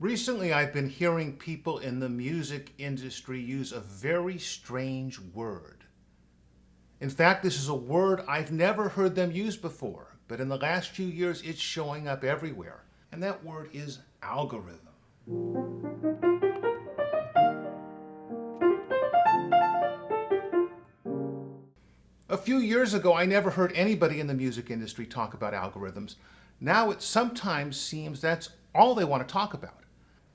Recently, I've been hearing people in the music industry use a very strange word. In fact, this is a word I've never heard them use before, but in the last few years, it's showing up everywhere. And that word is algorithm. A few years ago, I never heard anybody in the music industry talk about algorithms. Now it sometimes seems that's all they want to talk about.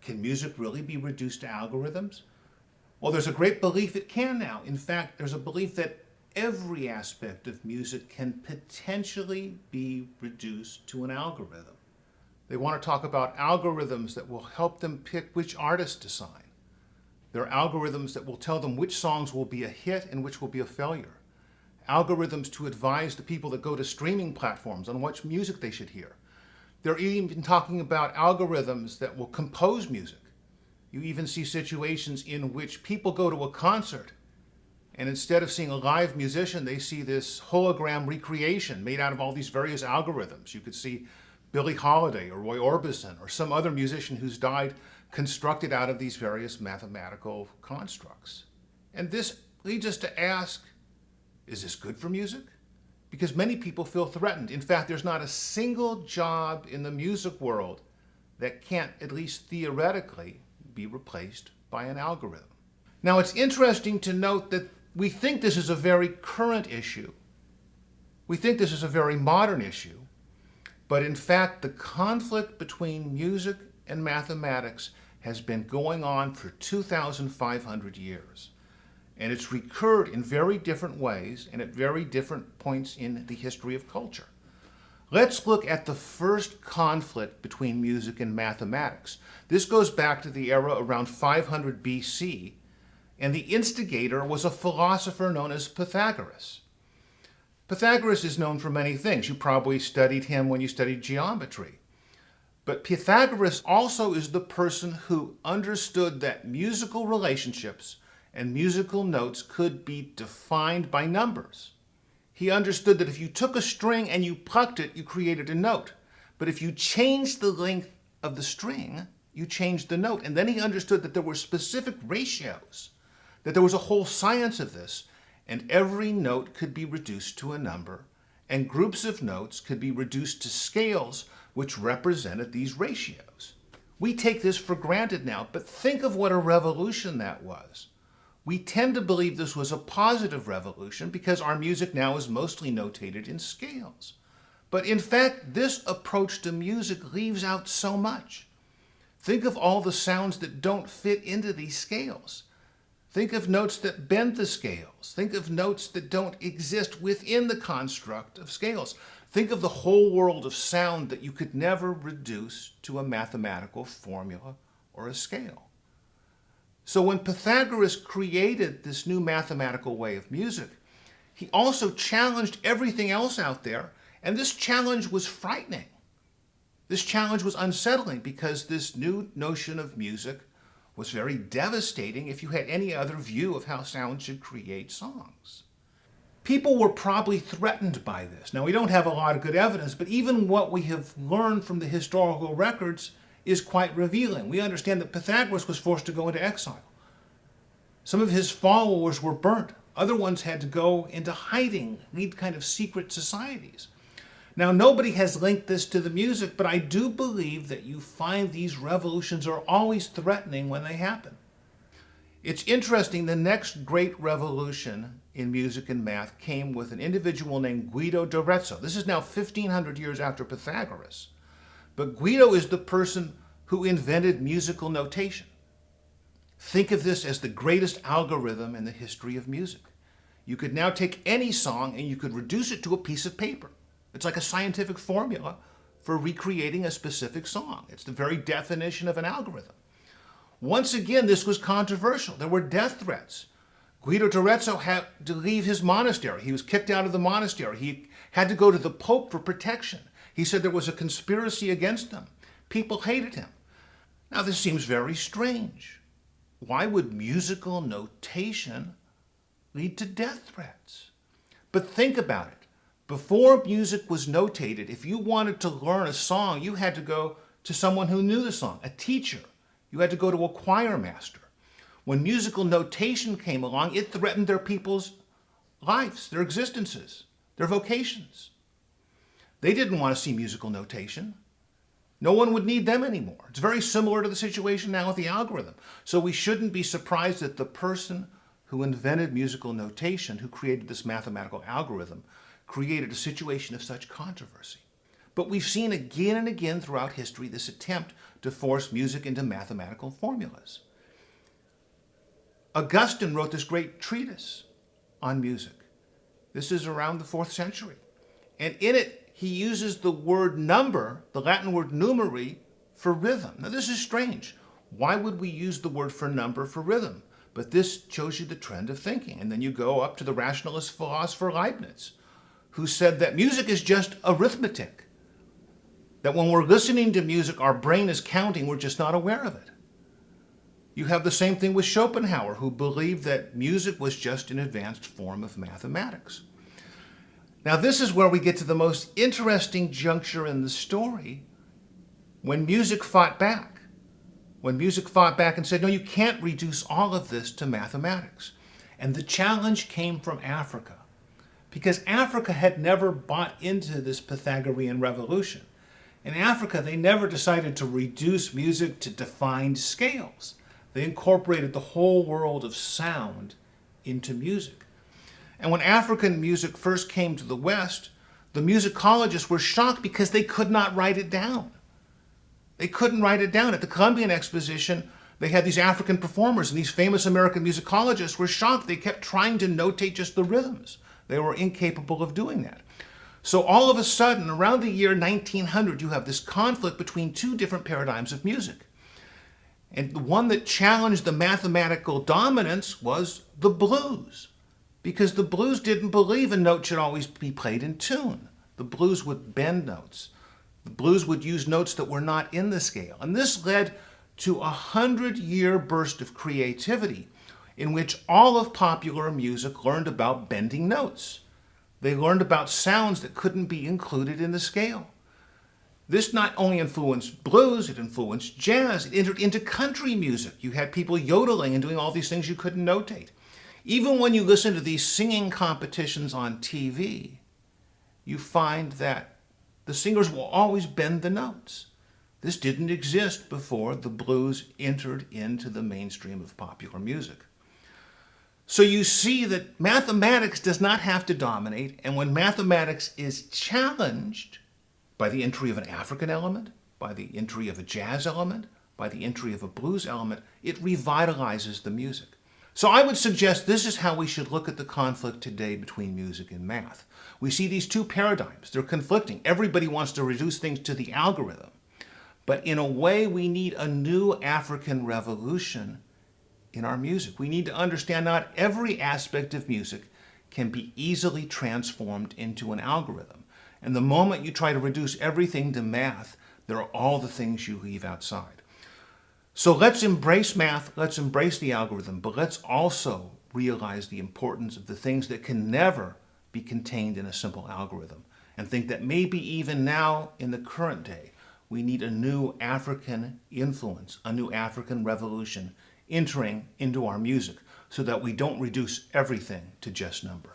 Can music really be reduced to algorithms? Well, there's a great belief it can now. In fact, there's a belief that every aspect of music can potentially be reduced to an algorithm. They want to talk about algorithms that will help them pick which artist to sign. There are algorithms that will tell them which songs will be a hit and which will be a failure. Algorithms to advise the people that go to streaming platforms on what music they should hear. They're even talking about algorithms that will compose music. You even see situations in which people go to a concert and instead of seeing a live musician, they see this hologram recreation made out of all these various algorithms. You could see Billie Holiday or Roy Orbison or some other musician who's died constructed out of these various mathematical constructs. And this leads us to ask, is this good for music? Because many people feel threatened. In fact, there's not a single job in the music world that can't, at least theoretically, be replaced by an algorithm. Now, it's interesting to note that we think this is a very current issue. We think this is a very modern issue. But in fact, the conflict between music and mathematics has been going on for 2,500 years. And it's recurred in very different ways and at very different points in the history of culture. Let's look at the first conflict between music and mathematics. This goes back to the era around 500 BC, and the instigator was a philosopher known as Pythagoras. Pythagoras is known for many things. You probably studied him when you studied geometry. But Pythagoras also is the person who understood that musical relationships and musical notes could be defined by numbers. He understood that if you took a string and you plucked it, you created a note. But if you changed the length of the string, you changed the note. And then he understood that there were specific ratios, that there was a whole science of this, and every note could be reduced to a number, and groups of notes could be reduced to scales which represented these ratios. We take this for granted now, but think of what a revolution that was. We tend to believe this was a positive revolution because our music now is mostly notated in scales. But in fact, this approach to music leaves out so much. Think of all the sounds that don't fit into these scales. Think of notes that bend the scales. Think of notes that don't exist within the construct of scales. Think of the whole world of sound that you could never reduce to a mathematical formula or a scale. So when Pythagoras created this new mathematical way of music, he also challenged everything else out there, and this challenge was frightening. This challenge was unsettling because this new notion of music was very devastating if you had any other view of how sound should create songs. People were probably threatened by this. Now, we don't have a lot of good evidence, but even what we have learned from the historical records is quite revealing. We understand that Pythagoras was forced to go into exile. Some of his followers were burnt. Other ones had to go into hiding, lead kind of secret societies. Now, nobody has linked this to the music, but I do believe that you find these revolutions are always threatening when they happen. It's interesting, the next great revolution in music and math came with an individual named Guido d'Arezzo. This is now 1,500 years after Pythagoras. But Guido is the person who invented musical notation. Think of this as the greatest algorithm in the history of music. You could now take any song and you could reduce it to a piece of paper. It's like a scientific formula for recreating a specific song. It's the very definition of an algorithm. Once again, this was controversial. There were death threats. Guido d'Arezzo had to leave his monastery. He was kicked out of the monastery. He had to go to the Pope for protection. He said there was a conspiracy against him. People hated him. Now, this seems very strange. Why would musical notation lead to death threats? But think about it. Before music was notated, if you wanted to learn a song, you had to go to someone who knew the song, a teacher. You had to go to a choir master. When musical notation came along, it threatened their people's lives, their existences, their vocations. They didn't want to see musical notation. No one would need them anymore. It's very similar to the situation now with the algorithm. So we shouldn't be surprised that the person who invented musical notation, who created this mathematical algorithm, created a situation of such controversy. But we've seen again and again throughout history this attempt to force music into mathematical formulas. Augustine wrote this great treatise on music. This is around the 4th century. And in it, he uses the word number, the Latin word numeri, for rhythm. Now this is strange. Why would we use the word for number for rhythm? But this shows you the trend of thinking. And then you go up to the rationalist philosopher Leibniz, who said that music is just arithmetic. That when we're listening to music, our brain is counting, we're just not aware of it. You have the same thing with Schopenhauer, who believed that music was just an advanced form of mathematics. Now this is where we get to the most interesting juncture in the story, when music fought back. When music fought back and said, no, you can't reduce all of this to mathematics. And the challenge came from Africa, because Africa had never bought into this Pythagorean revolution. In Africa, they never decided to reduce music to defined scales. They incorporated the whole world of sound into music. And when African music first came to the West, the musicologists were shocked because they could not write it down. They couldn't write it down. At the Columbian Exposition, they had these African performers, and these famous American musicologists were shocked. They kept trying to notate just the rhythms. They were incapable of doing that. So all of a sudden, around the year 1900, you have this conflict between two different paradigms of music. And the one that challenged the mathematical dominance was the blues, because the blues didn't believe a note should always be played in tune. The blues would bend notes. The blues would use notes that were not in the scale. And this led to a 100-year burst of creativity in which all of popular music learned about bending notes. They learned about sounds that couldn't be included in the scale. This not only influenced blues, it influenced jazz, it entered into country music. You had people yodeling and doing all these things you couldn't notate. Even when you listen to these singing competitions on TV, you find that the singers will always bend the notes. This didn't exist before the blues entered into the mainstream of popular music. So you see that mathematics does not have to dominate, and when mathematics is challenged by the entry of an African element, by the entry of a jazz element, by the entry of a blues element, it revitalizes the music. So I would suggest this is how we should look at the conflict today between music and math. We see these two paradigms. They're conflicting. Everybody wants to reduce things to the algorithm. But in a way, we need a new African revolution in our music. We need to understand not every aspect of music can be easily transformed into an algorithm. And the moment you try to reduce everything to math, there are all the things you leave outside. So let's embrace math, let's embrace the algorithm, but let's also realize the importance of the things that can never be contained in a simple algorithm, and think that maybe even now in the current day, we need a new African influence, a new African revolution entering into our music so that we don't reduce everything to just number.